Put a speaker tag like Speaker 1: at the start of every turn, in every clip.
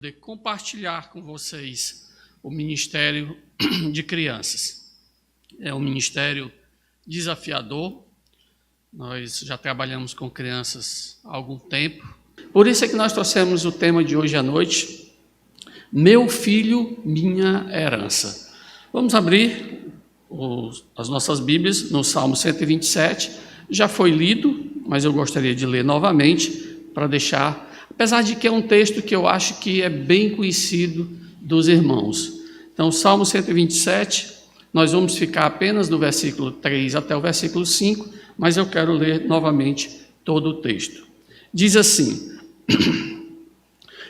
Speaker 1: de compartilhar com vocês o Ministério de Crianças. É um ministério desafiador. Nós já trabalhamos com crianças há algum tempo. Por isso é que nós trouxemos o tema de hoje à noite: Meu filho, minha herança. Vamos abrir as nossas Bíblias no Salmo 127. Já foi lido, mas eu gostaria de ler novamente para deixar, apesar de que é um texto que eu acho que é bem conhecido dos irmãos. Então, Salmo 127, nós vamos ficar apenas do versículo 3 até o versículo 5, mas eu quero ler novamente todo o texto. Diz assim: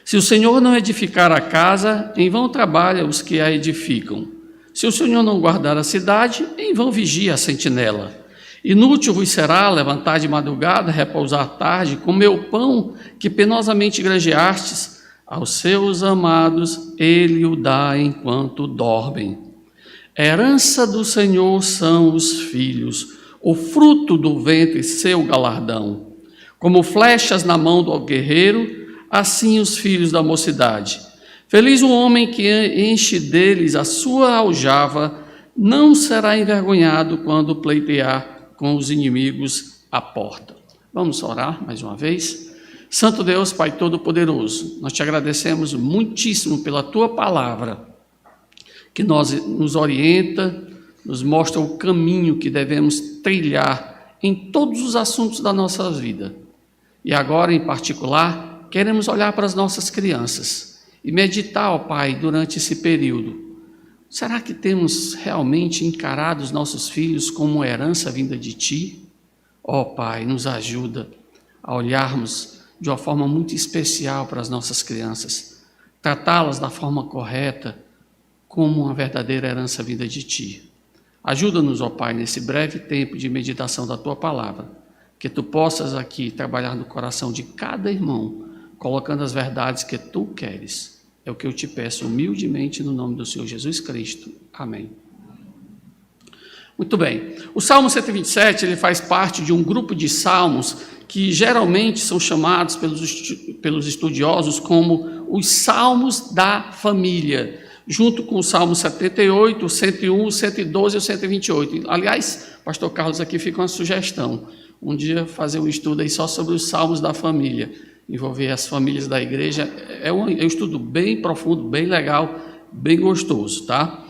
Speaker 1: Se o Senhor não edificar a casa, em vão trabalha os que a edificam. Se o Senhor não guardar a cidade, em vão vigia a sentinela. Inútil vos será levantar de madrugada, repousar tarde, comer o pão que penosamente granjeastes. Aos seus amados ele o dá enquanto dormem. A herança do Senhor são os filhos, o fruto do ventre seu galardão. Como flechas na mão do guerreiro, assim os filhos da mocidade. Feliz o homem que enche deles a sua aljava, não será envergonhado quando pleitear com os inimigos à porta. Vamos orar mais uma vez. Santo Deus, Pai Todo-Poderoso, nós te agradecemos muitíssimo pela tua palavra, que nos orienta, nos mostra o caminho que devemos trilhar em todos os assuntos da nossa vida. E agora, em particular, queremos olhar para as nossas crianças e meditar, ó Pai, durante esse período. Será que temos realmente encarado os nossos filhos como herança vinda de Ti? Ó Pai, nos ajuda a olharmos de uma forma muito especial para as nossas crianças, tratá-las da forma correta, como uma verdadeira herança vinda de Ti. Ajuda-nos, ó Pai, nesse breve tempo de meditação da Tua Palavra, que Tu possas aqui trabalhar no coração de cada irmão, colocando as verdades que Tu queres. É o que eu te peço humildemente no nome do Senhor Jesus Cristo. Amém. Muito bem. O Salmo 127, ele faz parte de um grupo de salmos que geralmente são chamados pelos estudiosos como os salmos da família, junto com o Salmo 78, o 101, o 112 e o 128. Aliás, pastor Carlos, aqui fica uma sugestão. Um dia fazer um estudo aí só sobre os salmos da família, envolver as famílias da igreja. É um estudo bem profundo, bem legal, bem gostoso, tá?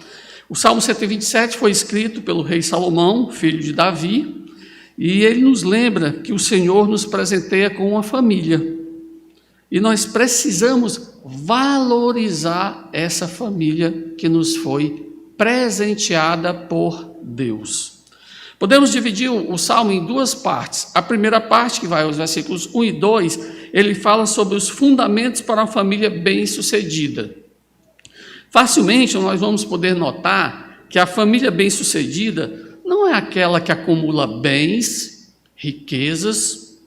Speaker 1: O Salmo 127 foi escrito pelo rei Salomão, filho de Davi, e ele nos lembra que o Senhor nos presenteia com uma família. E nós precisamos valorizar essa família que nos foi presenteada por Deus. Podemos dividir o Salmo em duas partes. A primeira parte, que vai aos versículos 1 e 2, ele fala sobre os fundamentos para uma família bem-sucedida. Facilmente nós vamos poder notar que a família bem-sucedida não é aquela que acumula bens, riquezas,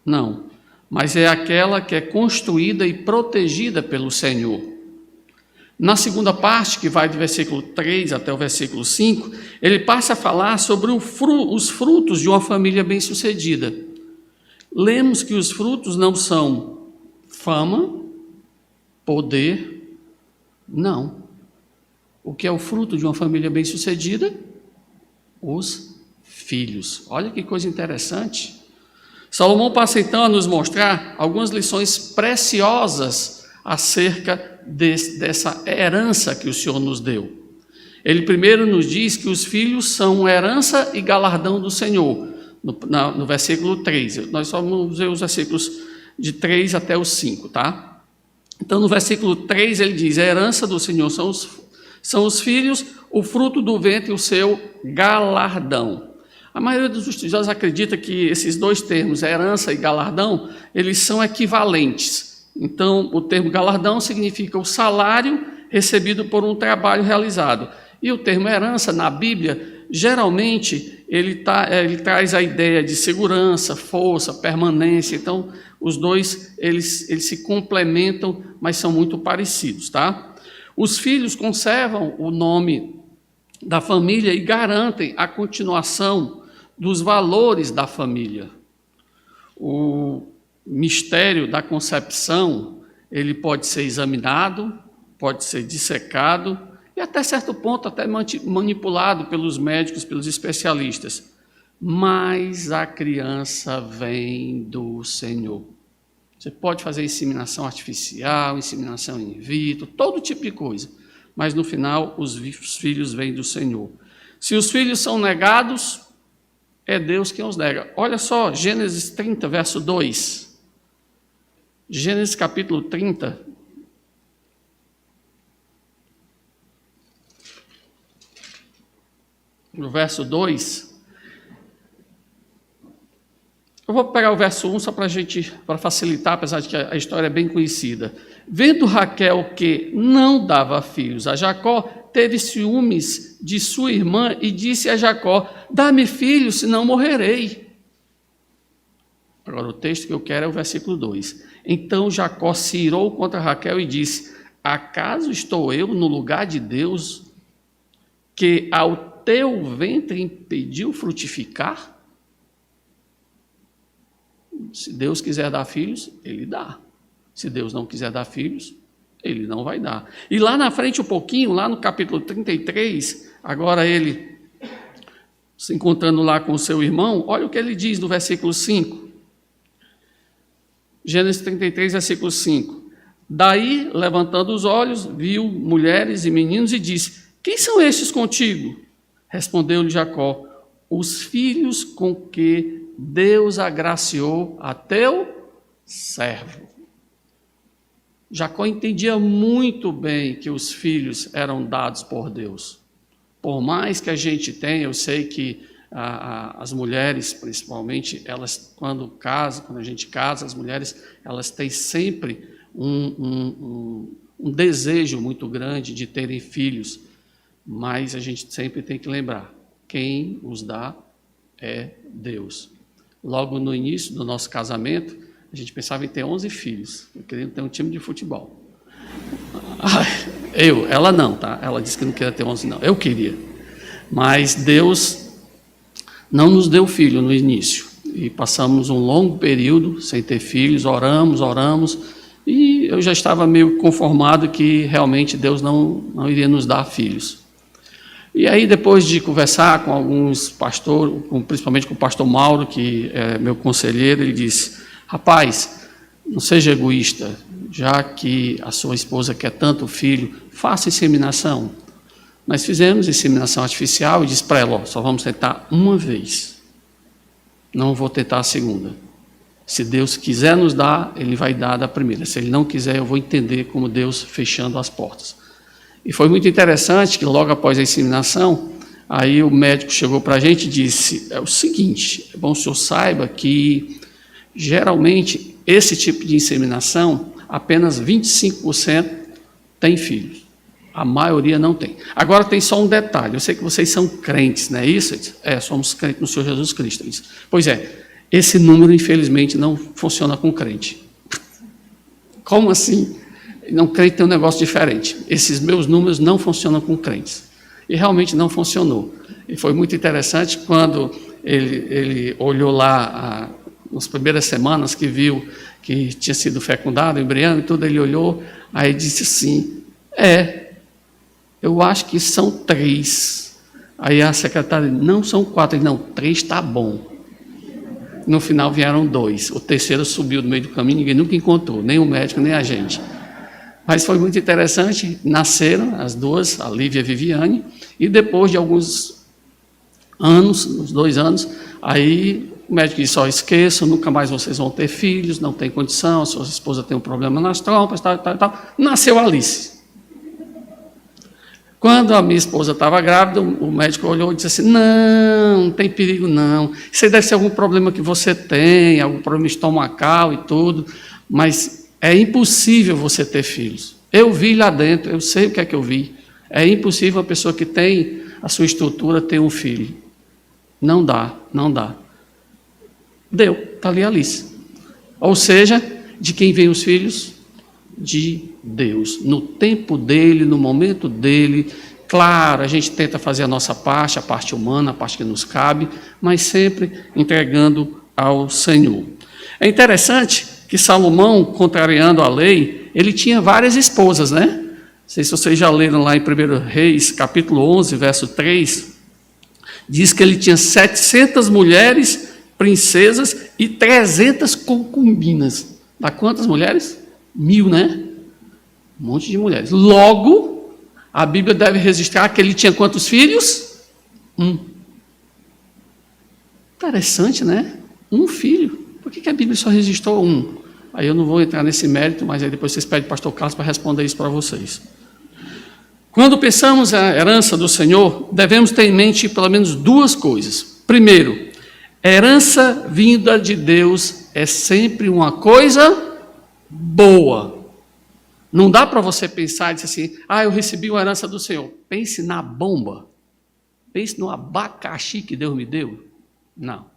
Speaker 1: não, mas é aquela que é construída e protegida pelo Senhor. Na segunda parte, que vai do versículo 3 até o versículo 5, ele passa a falar sobre os frutos de uma família bem-sucedida. Lemos que os frutos não são fama, poder, não. O que é o fruto de uma família bem-sucedida? Os filhos. Olha que coisa interessante. Salomão passa então a nos mostrar algumas lições preciosas acerca dessa herança que o Senhor nos deu. Ele primeiro nos diz que os filhos são herança e galardão do Senhor, no versículo 3. Nós só vamos ver os versículos de 3 até os 5, tá? Então, no versículo 3, ele diz: a herança do Senhor são os filhos, o fruto do ventre, o seu galardão. A maioria dos estudiosos acredita que esses dois termos, herança e galardão, eles são equivalentes. Então, o termo galardão significa o salário recebido por um trabalho realizado. E o termo herança, na Bíblia, geralmente, ele traz a ideia de segurança, força, permanência. Então, os dois, eles se complementam, mas são muito parecidos, tá? Os filhos conservam o nome da família e garantem a continuação dos valores da família. O mistério da concepção, ele pode ser examinado, pode ser dissecado e até certo ponto até manipulado pelos médicos, pelos especialistas. Mas a criança vem do Senhor. Você pode fazer inseminação artificial, inseminação in vitro, todo tipo de coisa. Mas no final os filhos vêm do Senhor. Se os filhos são negados, é Deus quem os nega. Olha só, Gênesis 30, verso 2. Gênesis capítulo 30. No verso 2. Eu vou pegar o verso 1 só para facilitar, apesar de que a história é bem conhecida. Vendo Raquel que não dava filhos a Jacó, teve ciúmes de sua irmã e disse a Jacó: dá-me filhos, senão morrerei. Agora o texto que eu quero é o versículo 2. Então Jacó se irou contra Raquel e disse: acaso estou eu no lugar de Deus, que ao teu ventre impediu frutificar? Se Deus quiser dar filhos, Ele dá. Se Deus não quiser dar filhos, Ele não vai dar. E lá na frente um pouquinho, lá no capítulo 33, agora ele se encontrando lá com o seu irmão, olha o que ele diz no versículo 5. Gênesis 33, versículo 5. Daí, levantando os olhos, viu mulheres e meninos e disse: quem são estes contigo? Respondeu-lhe Jacó: os filhos com que Deus agraciou a teu servo. Jacó entendia muito bem que os filhos eram dados por Deus. Por mais que a gente tenha, eu sei que as mulheres, principalmente, elas quando a gente casa, as mulheres, elas têm sempre um desejo muito grande de terem filhos, mas a gente sempre tem que lembrar, quem os dá é Deus. Logo no início do nosso casamento, a gente pensava em ter 11 filhos. Eu queria ter um time de futebol. Ela não, tá? Ela disse que não queria ter 11, não. Eu queria. Mas Deus não nos deu filho no início. E passamos um longo período sem ter filhos, oramos, e eu já estava meio conformado que realmente Deus não iria nos dar filhos. E aí, depois de conversar com alguns pastores, principalmente com o pastor Mauro, que é meu conselheiro, ele disse: rapaz, não seja egoísta, já que a sua esposa quer tanto filho, faça inseminação. Nós fizemos inseminação artificial e disse para ela: só vamos tentar uma vez, não vou tentar a segunda. Se Deus quiser nos dar, Ele vai dar da primeira. Se Ele não quiser, eu vou entender como Deus fechando as portas. E foi muito interessante que logo após a inseminação, aí o médico chegou para a gente e disse: é o seguinte, é bom que o senhor saiba que geralmente esse tipo de inseminação, apenas 25% tem filhos. A maioria não tem. Agora tem só um detalhe, eu sei que vocês são crentes, não é isso? Somos crentes no Senhor Jesus Cristo. Pois é, esse número infelizmente não funciona com crente. Como assim? Não, crente tem um negócio diferente. Esses meus números não funcionam com crentes. E realmente não funcionou. E foi muito interessante quando ele olhou lá, nas primeiras semanas que viu que tinha sido fecundado, embrião e tudo, ele olhou, aí disse assim: eu acho que são 3. Aí a secretária: não são 4. Ele: não, 3 está bom. No final vieram 2. O terceiro subiu no meio do caminho, ninguém nunca encontrou, nem o médico, nem a gente. Mas foi muito interessante, nasceram as duas, a Lívia e a Viviane, e depois de alguns anos, uns 2 anos, aí o médico disse: esqueçam, nunca mais vocês vão ter filhos, não tem condição, a sua esposa tem um problema nas trompas, tal. Nasceu a Alice. Quando a minha esposa estava grávida, o médico olhou e disse assim: não tem perigo não, isso aí deve ser algum problema que você tem, algum problema estomacal e tudo, mas é impossível você ter filhos. Eu vi lá dentro, eu sei o que é que eu vi. É impossível uma pessoa que tem a sua estrutura ter um filho. Não dá. Deu, está ali a Alice. Ou seja, de quem vem os filhos? De Deus. No tempo dele, no momento dele. Claro, a gente tenta fazer a nossa parte, a parte humana, a parte que nos cabe, mas sempre entregando ao Senhor. É interessante que Salomão, contrariando a lei, ele tinha várias esposas, né? Não sei se vocês já leram lá em 1 Reis, capítulo 11, verso 3. Diz que ele tinha 700 mulheres, princesas e 300 concubinas. Dá quantas mulheres? 1000, né? Um monte de mulheres. Logo, a Bíblia deve registrar que ele tinha quantos filhos? 1. Interessante, né? 1 filho. Por que a Bíblia só registrou 1? Aí eu não vou entrar nesse mérito, mas aí depois vocês pedem para o pastor Carlos para responder isso para vocês. Quando pensamos a herança do Senhor, devemos ter em mente pelo menos 2 coisas. Primeiro, herança vinda de Deus é sempre uma coisa boa. Não dá para você pensar e dizer assim, eu recebi uma herança do Senhor. Pense na bomba. Pense no abacaxi que Deus me deu. Não.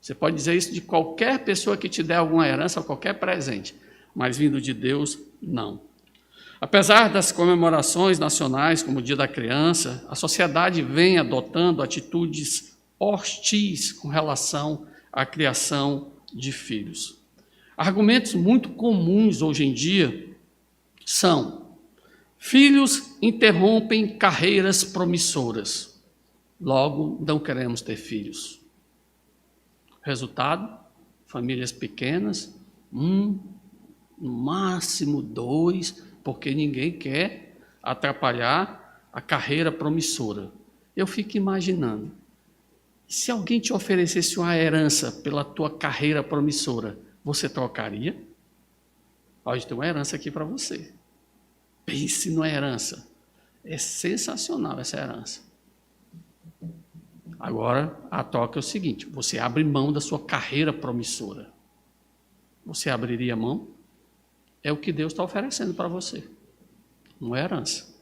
Speaker 1: Você pode dizer isso de qualquer pessoa que te der alguma herança ou qualquer presente, mas vindo de Deus, não. Apesar das comemorações nacionais, como o Dia da Criança, a sociedade vem adotando atitudes hostis com relação à criação de filhos. Argumentos muito comuns hoje em dia são: filhos interrompem carreiras promissoras, logo não queremos ter filhos. Resultado, famílias pequenas, no máximo 2, porque ninguém quer atrapalhar a carreira promissora. Eu fico imaginando, se alguém te oferecesse uma herança pela tua carreira promissora, você trocaria? Pode ter uma herança aqui para você. Pense numa herança. É sensacional essa herança. Agora, a troca é o seguinte: você abre mão da sua carreira promissora. Você abriria mão? É o que Deus está oferecendo para você. Uma herança.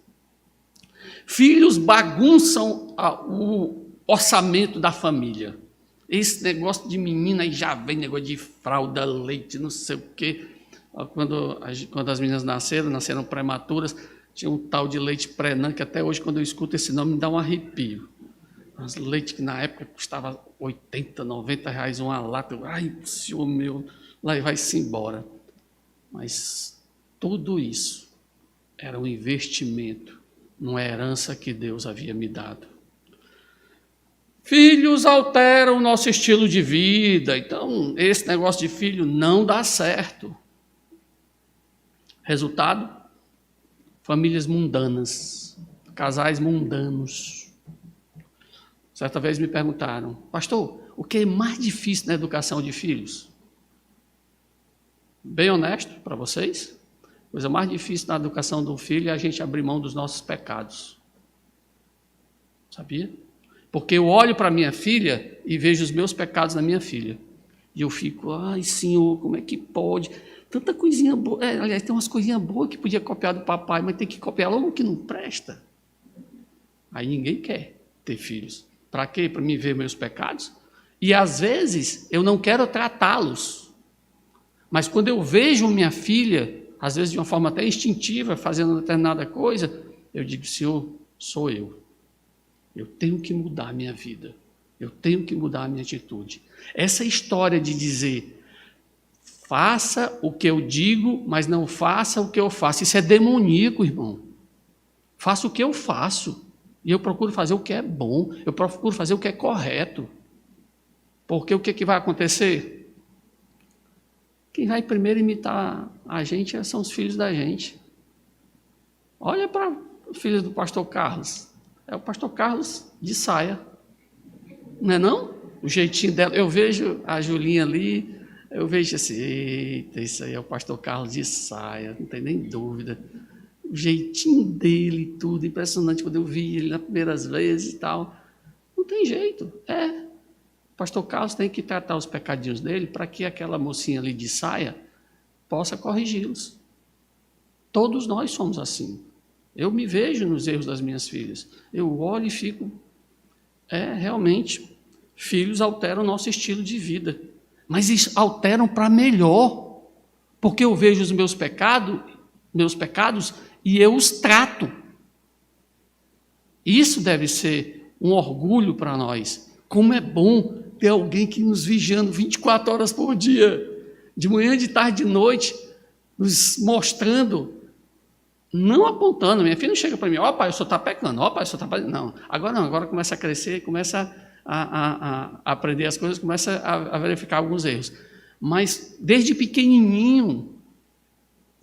Speaker 1: Filhos bagunçam o orçamento da família. Esse negócio de menina aí já vem, negócio de fralda, leite, não sei o quê. Quando as meninas nasceram prematuras, tinha um tal de leite Prenan, que até hoje, quando eu escuto esse nome, me dá um arrepio. Mas leite que na época custava 80, 90 reais uma lata. Ai, Senhor meu, lá vai-se embora. Mas tudo isso era um investimento numa herança que Deus havia me dado. Filhos alteram o nosso estilo de vida, então esse negócio de filho não dá certo. Resultado? Famílias mundanas, casais mundanos. Certa vez me perguntaram: pastor, o que é mais difícil na educação de filhos? Bem honesto para vocês, a coisa mais difícil na educação do filho é a gente abrir mão dos nossos pecados. Sabia? Porque eu olho para minha filha e vejo os meus pecados na minha filha. E eu fico, ai Senhor, como é que pode? Tanta coisinha boa. Aliás, tem umas coisinhas boas que podia copiar do papai, mas tem que copiar logo o que não presta. Aí ninguém quer ter filhos. Para quê? Para me ver meus pecados? E às vezes eu não quero tratá-los. Mas quando eu vejo minha filha, às vezes de uma forma até instintiva, fazendo determinada coisa, eu digo, Senhor, sou eu. Eu tenho que mudar a minha vida. Eu tenho que mudar a minha atitude. Essa história de dizer, faça o que eu digo, mas não faça o que eu faço. Isso é demoníaco, irmão. Faça o que eu faço. E eu procuro fazer o que é bom. Eu procuro fazer o que é correto. Porque o que vai acontecer? Quem vai primeiro imitar a gente são os filhos da gente. Olha para os filhos do pastor Carlos. É o pastor Carlos de saia. Não é não? O jeitinho dela. Eu vejo a Julinha ali, eu vejo assim, eita, isso aí é o pastor Carlos de saia, não tem nem dúvida. O jeitinho dele e tudo, impressionante, quando eu vi ele nas primeiras vezes e tal. Não tem jeito, O pastor Carlos tem que tratar os pecadinhos dele para que aquela mocinha ali de saia possa corrigi-los. Todos nós somos assim. Eu me vejo nos erros das minhas filhas. Eu olho e fico... realmente, filhos alteram o nosso estilo de vida. Mas eles alteram para melhor. Porque eu vejo os meus pecados e eu os trato. Isso deve ser um orgulho para nós. Como é bom ter alguém que nos vigiando 24 horas por dia. De manhã, de tarde, de noite. nos mostrando, não apontando. Minha filha não chega para mim, ó pai, o senhor está pecando, ó pai, o senhor está fazendo. Não, agora começa a crescer, começa a aprender as coisas, começa a verificar alguns erros. Mas desde pequenininho,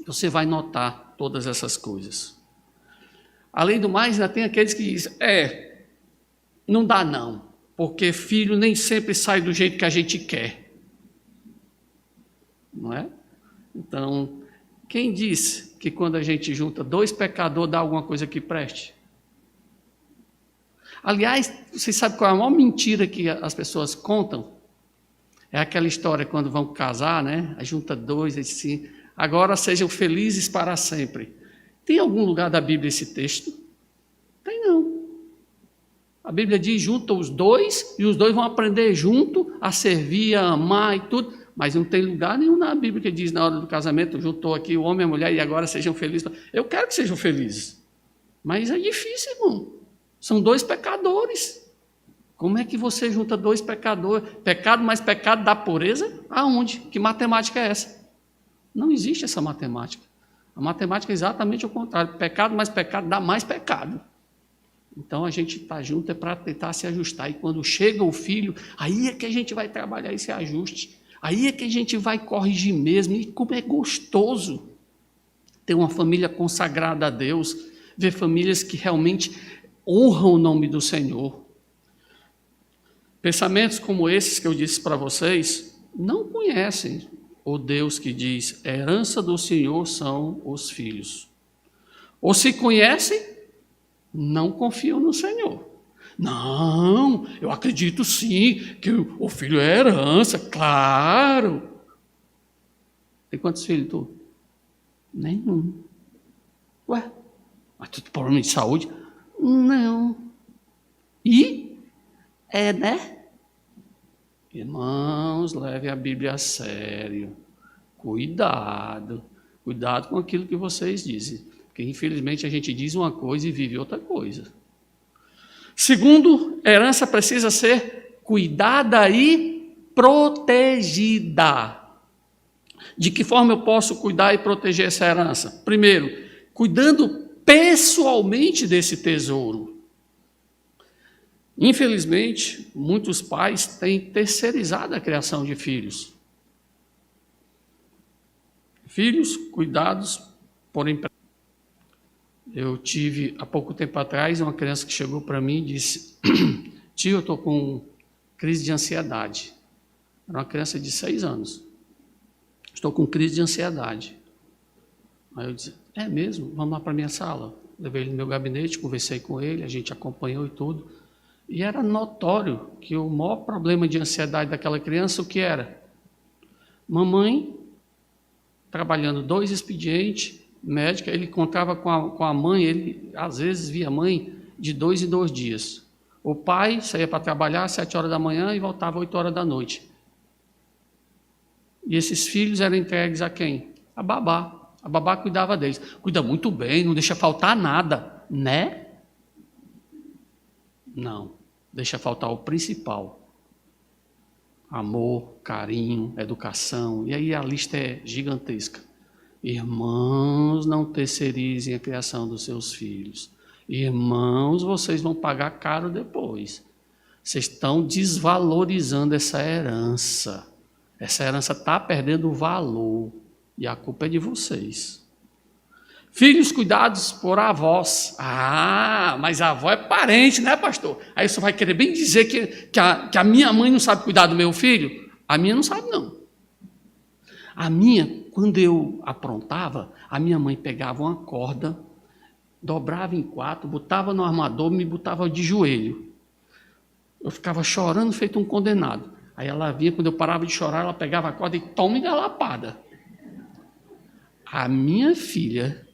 Speaker 1: você vai notar todas essas coisas. Além do mais, ainda tem aqueles que dizem, não dá não, porque filho nem sempre sai do jeito que a gente quer. Não é? Então, quem disse que quando a gente junta 2 pecadores dá alguma coisa que preste? Aliás, vocês sabem qual é a maior mentira que as pessoas contam? É aquela história quando vão casar, né? Aí junta 2, assim, agora sejam felizes para sempre. Tem algum lugar da Bíblia esse texto? Tem não. A Bíblia diz, junta os 2, e os 2 vão aprender junto a servir, a amar e tudo, mas não tem lugar nenhum na Bíblia que diz, na hora do casamento, juntou aqui o homem e a mulher, e agora sejam felizes. Eu quero que sejam felizes, mas é difícil, irmão. São 2 pecadores. Como é que você junta 2 pecadores? Pecado mais pecado dá pureza? Aonde? Que matemática é essa? Não existe essa matemática. A matemática é exatamente o contrário. Pecado mais pecado dá mais pecado. Então a gente está junto para tentar se ajustar. E quando chega o filho, aí é que a gente vai trabalhar esse ajuste. Aí é que a gente vai corrigir mesmo. E como é gostoso ter uma família consagrada a Deus, ver famílias que realmente honram o nome do Senhor. Pensamentos como esses que eu disse para vocês não conhecem o Deus que diz, a herança do Senhor são os filhos. Ou se conhecem, não confiam no Senhor. Não, eu acredito sim que o filho é herança, claro. Tem quantos filhos tu? Nenhum. Ué, mas tu tem problema de saúde? Não. E? Né? Irmãos, levem a Bíblia a sério. Cuidado. Cuidado com aquilo que vocês dizem. Porque, infelizmente, a gente diz uma coisa e vive outra coisa. Segundo, a herança precisa ser cuidada e protegida. De que forma eu posso cuidar e proteger essa herança? Primeiro, cuidando pessoalmente desse tesouro. Infelizmente, muitos pais têm terceirizado a criação de filhos. Filhos cuidados por empresa. Eu tive, há pouco tempo atrás, uma criança que chegou para mim e disse, tio, eu estou com crise de ansiedade. Era uma criança de 6 anos. Estou com crise de ansiedade. Aí eu disse, é mesmo? Vamos lá para a minha sala. Levei ele no meu gabinete, conversei com ele, a gente acompanhou e tudo. E era notório que o maior problema de ansiedade daquela criança, o que era? Mamãe, trabalhando 2 expedientes, médica, ele encontrava com a mãe, ele às vezes via a mãe de 2 em 2 dias. O pai saía para trabalhar às 7 horas da manhã e voltava às 8 horas da noite. E esses filhos eram entregues a quem? A babá. A babá cuidava deles. Cuida muito bem, não deixa faltar nada, né? Não. Deixa faltar o principal. Amor, carinho, educação. E aí a lista é gigantesca. Irmãos, não terceirizem a criação dos seus filhos. Irmãos, vocês vão pagar caro depois. Vocês estão desvalorizando essa herança. Essa herança está perdendo o valor. E a culpa é de vocês. Filhos cuidados por avós. Ah, mas a avó é parente, né, pastor? Aí você vai querer bem dizer que a minha mãe não sabe cuidar do meu filho? A minha não sabe, não. A minha, quando eu aprontava, a minha mãe pegava uma corda, dobrava em 4, botava no armador, me botava de joelho. Eu ficava chorando feito um condenado. Aí ela vinha, quando eu parava de chorar, ela pegava a corda e toma engalapada. A minha filha,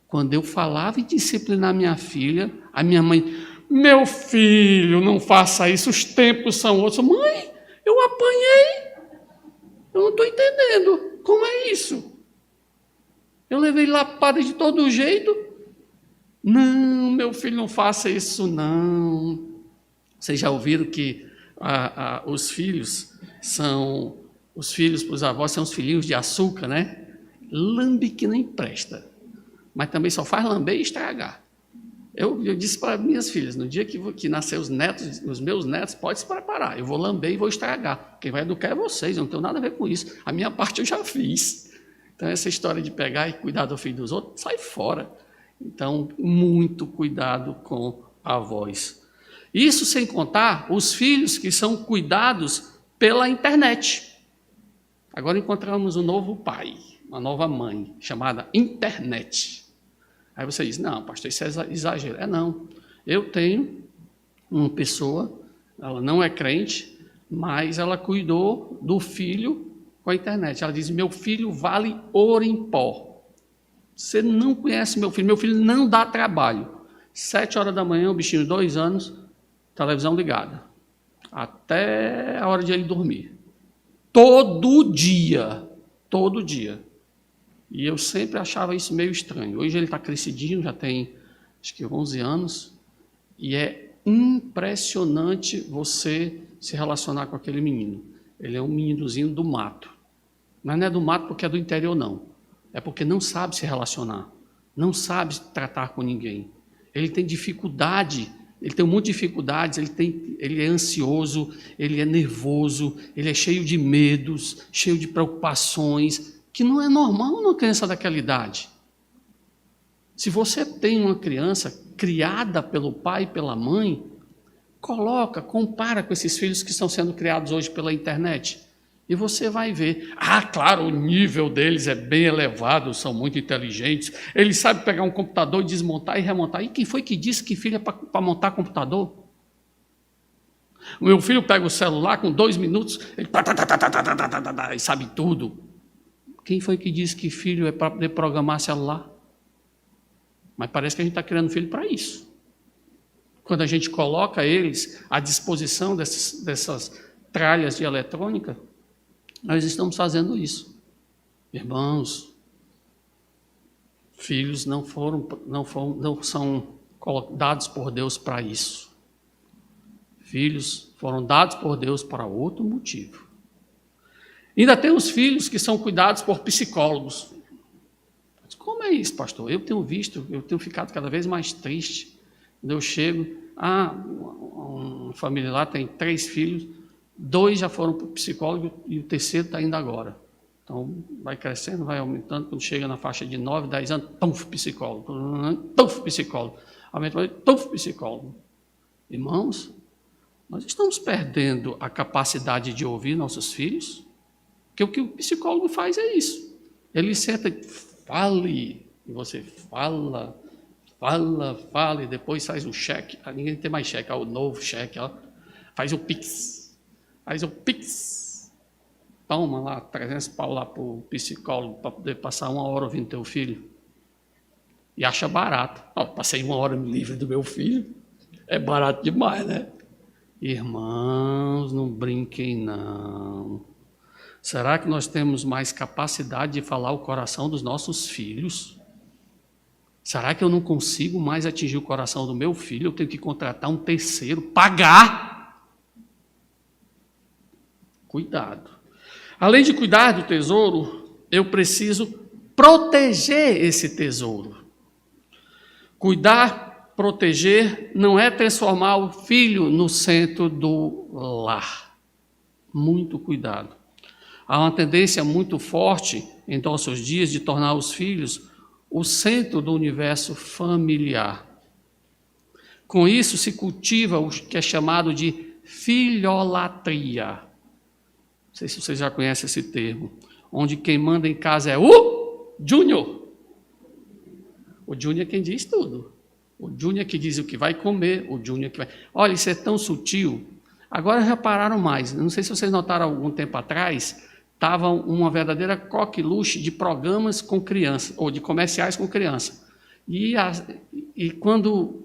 Speaker 1: quando eu falava em disciplinar minha filha, a minha mãe, meu filho, não faça isso, os tempos são outros. Mãe, eu apanhei, eu não estou entendendo, como é isso? Eu levei lapada de todo jeito. Não, meu filho, não faça isso, não. Vocês já ouviram que os filhos para os avós são os filhinhos de açúcar, né? lambe que nem presta, mas também só faz lamber e estragar. Eu disse para minhas filhas, no dia que nascer os meus netos, pode se preparar, eu vou lamber e vou estragar. Quem vai educar é vocês, eu não tenho nada a ver com isso. A minha parte eu já fiz. Então, essa história de pegar e cuidar do filho dos outros, sai fora. Então, muito cuidado com a voz. Isso sem contar os filhos que são cuidados pela internet. Agora encontramos um novo pai, uma nova mãe, chamada internet. Aí você diz, não, pastor, isso é exagero. Não. Eu tenho uma pessoa, ela não é crente, mas ela cuidou do filho com a internet. Ela diz, meu filho vale ouro em pó. Você não conhece meu filho não dá trabalho. 7 horas da manhã, o bichinho de 2 anos, televisão ligada. Até a hora de ele dormir. Todo dia. E eu sempre achava isso meio estranho. Hoje ele está crescidinho, já tem acho que 11 anos, e é impressionante você se relacionar com aquele menino. Ele é um meninozinho do mato. Mas não é do mato porque é do interior, não. É porque não sabe se relacionar, não sabe tratar com ninguém. Ele tem dificuldade, ele tem um monte de dificuldades, ele é ansioso, ele é nervoso, ele é cheio de medos, cheio de preocupações, que não é normal numa criança daquela idade. Se você tem uma criança criada pelo pai e pela mãe, compara com esses filhos que estão sendo criados hoje pela internet. E você vai ver, claro, o nível deles é bem elevado, são muito inteligentes, eles sabem pegar um computador e desmontar e remontar. E quem foi que disse que filho é para montar computador? O meu filho pega o celular, com 2 minutos, ele e sabe tudo. Quem foi que disse que filho é para poder programar celular? Mas parece que a gente está criando filho para isso. Quando a gente coloca eles à disposição dessas tralhas de eletrônica, nós estamos fazendo isso. Irmãos, filhos não são dados por Deus para isso. Filhos foram dados por Deus para outro motivo. Ainda tem os filhos que são cuidados por psicólogos. Como é isso, pastor? Eu tenho ficado cada vez mais triste. Quando eu chego, uma família lá tem 3 filhos, 2 já foram para o psicólogo e o terceiro está indo agora. Então, vai crescendo, vai aumentando, quando chega na faixa de 9, 10 anos, psicólogo. Aumenta, psicólogo. Irmãos, nós estamos perdendo a capacidade de ouvir nossos filhos, porque o que o psicólogo faz é isso. Ele senta e fale, e você fala, e depois faz o cheque. Ninguém tem mais cheque, o novo cheque, faz o Pix. Toma lá, 300 pau lá para o psicólogo, para poder passar 1 hora ouvindo teu filho. E acha barato. Passei 1 hora livre do meu filho. É barato demais, né? Irmãos, não brinquem não. Será que nós temos mais capacidade de falar o coração dos nossos filhos? Será que eu não consigo mais atingir o coração do meu filho? Eu tenho que contratar um terceiro, pagar? Cuidado. Além de cuidar do tesouro, eu preciso proteger esse tesouro. Cuidar, proteger, não é transformar o filho no centro do lar. Muito cuidado. Há uma tendência muito forte em nossos dias de tornar os filhos o centro do universo familiar. Com isso se cultiva o que é chamado de filholatria. Não sei se vocês já conhecem esse termo, onde quem manda em casa é o Júnior. O Júnior é quem diz tudo. O Júnior é que diz o que vai comer, o Júnior é que vai... Olha, isso é tão sutil. Agora repararam mais, não sei se vocês notaram algum tempo atrás, estava uma verdadeira coqueluche de programas com criança, ou de comerciais com criança. E quando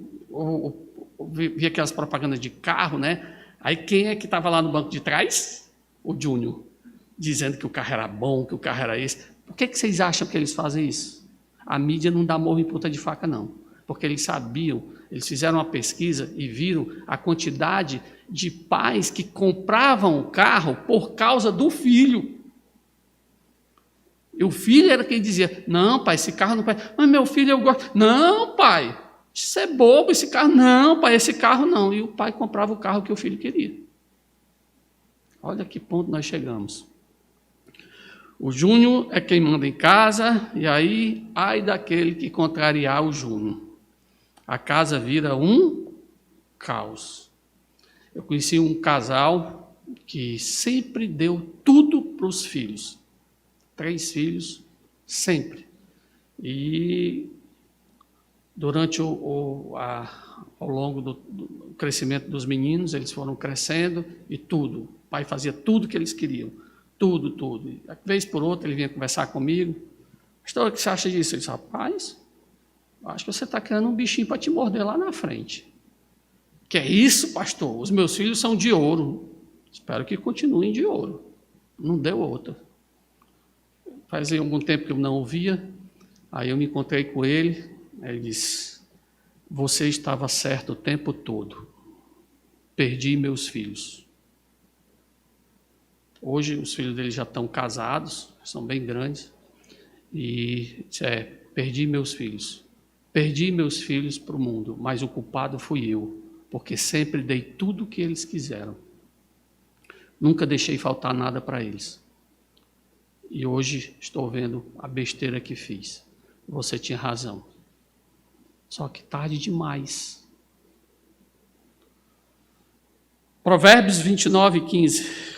Speaker 1: vi aquelas propagandas de carro, né? Aí quem é que estava lá no banco de trás? O Júnior, dizendo que o carro era bom, que o carro era esse. Por que vocês acham que eles fazem isso? A mídia não dá morro em ponta de faca, não. Porque eles sabiam, eles fizeram uma pesquisa e viram a quantidade de pais que compravam o carro por causa do filho. E o filho era quem dizia, não, pai, esse carro não pode. Mas meu filho, eu gosto. Não, pai, isso é bobo, esse carro. Não, pai, esse carro não. E o pai comprava o carro que o filho queria. Olha que ponto nós chegamos. O Júnior é quem manda em casa, e aí, ai daquele que contrariar o Júnior. A casa vira um caos. Eu conheci um casal que sempre deu tudo para os filhos. 3 filhos, sempre. E durante ao longo do crescimento dos meninos, eles foram crescendo e tudo. O pai fazia tudo que eles queriam. Tudo, tudo. E, de vez por outra, ele vinha conversar comigo. Pastor, o que você acha disso? Eu disse, rapaz, acho que você está criando um bichinho para te morder lá na frente. Que é isso, pastor? Os meus filhos são de ouro. Espero que continuem de ouro. Não deu outra. Fazia algum tempo que eu não ouvia. Aí eu me encontrei com ele. Ele disse, você estava certo o tempo todo. Perdi meus filhos. Hoje os filhos dele já estão casados, são bem grandes. E perdi meus filhos. Perdi meus filhos para o mundo, mas o culpado fui eu, porque sempre dei tudo o que eles quiseram. Nunca deixei faltar nada para eles. E hoje estou vendo a besteira que fiz. Você tinha razão. Só que tarde demais. Provérbios 29:15.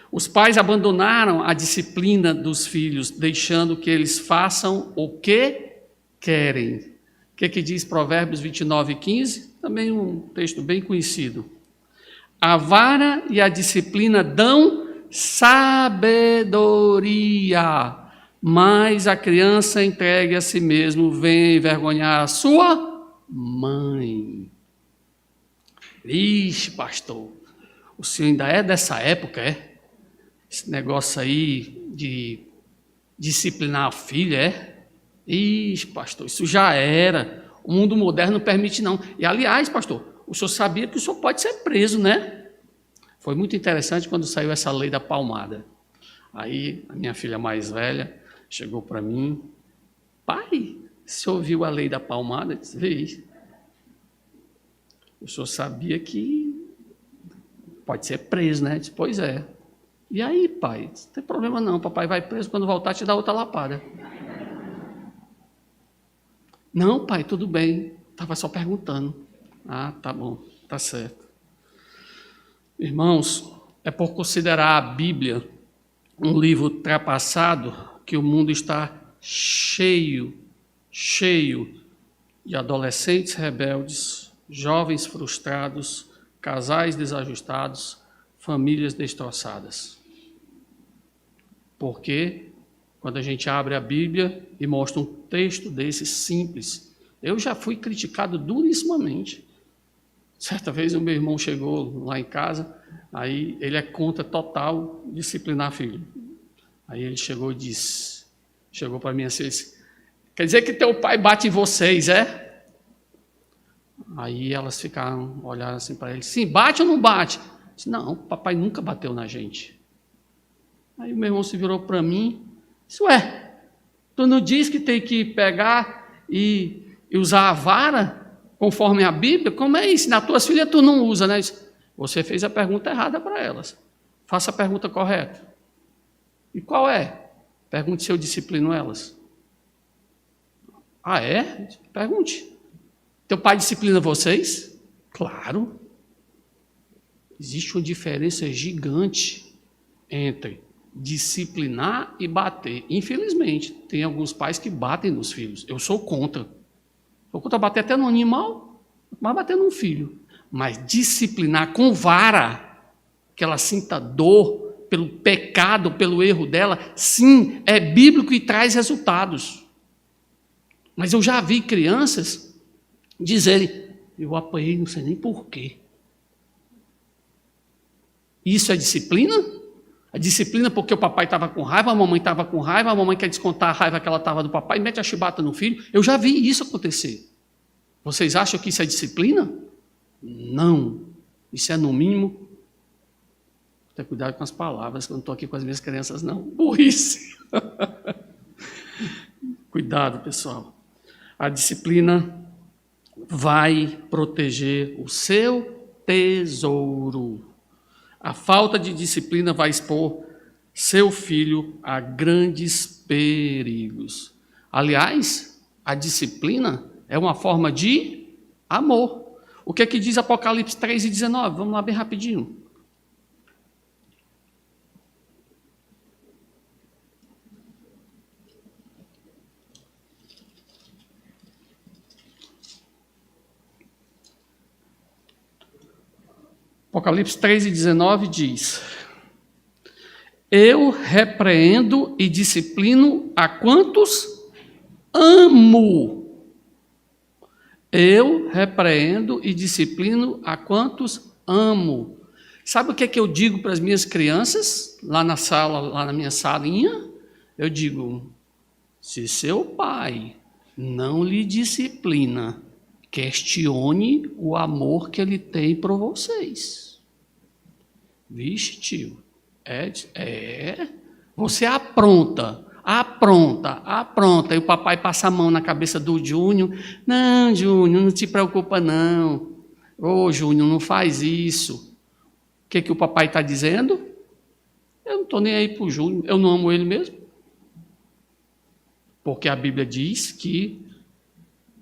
Speaker 1: Os pais abandonaram a disciplina dos filhos, deixando que eles façam o que querem. O que diz Provérbios 29:15? Também um texto bem conhecido. A vara e a disciplina dão sabedoria, mas a criança entregue a si mesmo vem envergonhar a sua mãe. Ixi, pastor, o senhor ainda é dessa época, é? Esse negócio aí de disciplinar a filha, é? Ixi, pastor, isso já era. O mundo moderno não permite, não. E, aliás, pastor, o senhor sabia que o senhor pode ser preso, né? Foi muito interessante quando saiu essa lei da palmada. Aí, a minha filha mais velha chegou para mim. Pai, o senhor ouviu a lei da palmada? Eu disse, vi. O senhor sabia que pode ser preso, né? Eu disse, pois é. E aí, pai? Não tem problema não, papai vai preso, quando voltar te dá outra lapada. Não, pai, tudo bem. Estava só perguntando. Ah, tá bom, tá certo. Irmãos, é por considerar a Bíblia um livro ultrapassado que o mundo está cheio de adolescentes rebeldes, jovens frustrados, casais desajustados, famílias destroçadas. Porque quando a gente abre a Bíblia e mostra um texto desse simples, eu já fui criticado durissimamente. Certa vez o meu irmão chegou lá em casa, aí ele é contra total disciplinar filho. Aí ele chegou para mim assim, disse, quer dizer que teu pai bate em vocês, é? Aí elas ficaram, olharam assim para ele, sim, bate ou não bate? Eu disse, não, papai nunca bateu na gente. Aí o meu irmão se virou para mim, disse, ué, tu não diz que tem que pegar e usar a vara conforme a Bíblia? Como é isso? Nas tuas filhas tu não usa, né? Disse, você fez a pergunta errada para elas. Faça a pergunta correta. E qual é? Pergunte se eu disciplino elas. Ah, é? Pergunte. Teu pai disciplina vocês? Claro. Existe uma diferença gigante entre disciplinar e bater. Infelizmente, tem alguns pais que batem nos filhos. Eu sou contra. Sou contra bater até no animal, mas bater num filho. Mas disciplinar com vara, que ela sinta dor pelo pecado, pelo erro dela, sim, é bíblico e traz resultados. Mas eu já vi crianças dizerem, eu apanhei, não sei nem porquê. Isso é disciplina? A disciplina porque o papai estava com raiva, a mamãe estava com raiva, a mamãe quer descontar a raiva que ela estava do papai e mete a chibata no filho. Eu já vi isso acontecer. Vocês acham que isso é disciplina? Não. Isso é, no mínimo, ter cuidado com as palavras, que eu não estou aqui com as minhas crianças, não. Burrice. Cuidado, pessoal. A disciplina vai proteger o seu tesouro. A falta de disciplina vai expor seu filho a grandes perigos. Aliás, a disciplina é uma forma de amor. O que é que diz Apocalipse 3:19? Vamos lá bem rapidinho. Apocalipse 3:19 diz: Eu repreendo e disciplino a quantos amo. Eu repreendo e disciplino a quantos amo. Sabe o que é que eu digo para as minhas crianças, lá na sala, lá na minha salinha? Eu digo, se seu pai não lhe disciplina, questione o amor que ele tem por vocês. Vixe, tio, você apronta. E o papai passa a mão na cabeça do Júnior. Não, Júnior, não te preocupa não. Ô, Júnior, não faz isso. O que o papai está dizendo? Eu não estou nem aí para o Júnior, eu não amo ele mesmo. Porque a Bíblia diz que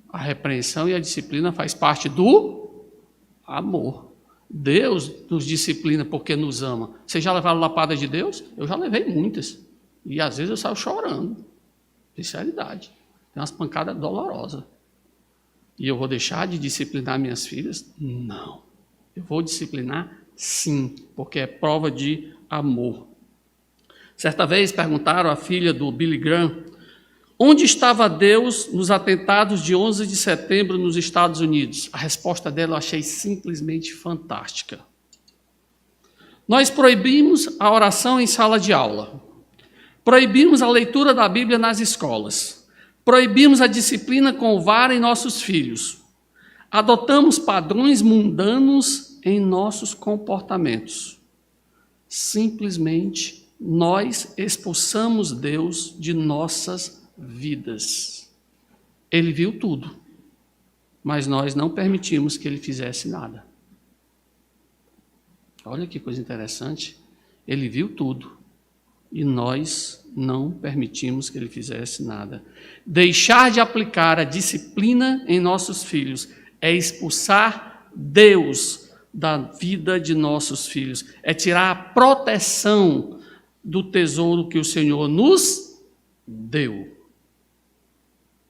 Speaker 1: a repreensão e a disciplina faz parte do amor. Deus nos disciplina porque nos ama. Vocês já levaram lapada de Deus? Eu já levei muitas. E às vezes eu saio chorando. Sinceridade. Tem umas pancadas dolorosas. E eu vou deixar de disciplinar minhas filhas? Não. Eu vou disciplinar sim, porque é prova de amor. Certa vez perguntaram à filha do Billy Graham onde estava Deus nos atentados de 11 de setembro nos Estados Unidos. A resposta dela eu achei simplesmente fantástica. Nós proibimos a oração em sala de aula. Proibimos a leitura da Bíblia nas escolas. Proibimos a disciplina com vara em nossos filhos. Adotamos padrões mundanos em nossos comportamentos. Simplesmente, nós expulsamos Deus de nossas vidas. Ele viu tudo, mas nós não permitimos que ele fizesse nada. Olha que coisa interessante. Ele viu tudo. E nós não permitimos que ele fizesse nada. Deixar de aplicar a disciplina em nossos filhos é expulsar Deus da vida de nossos filhos. É tirar a proteção do tesouro que o Senhor nos deu.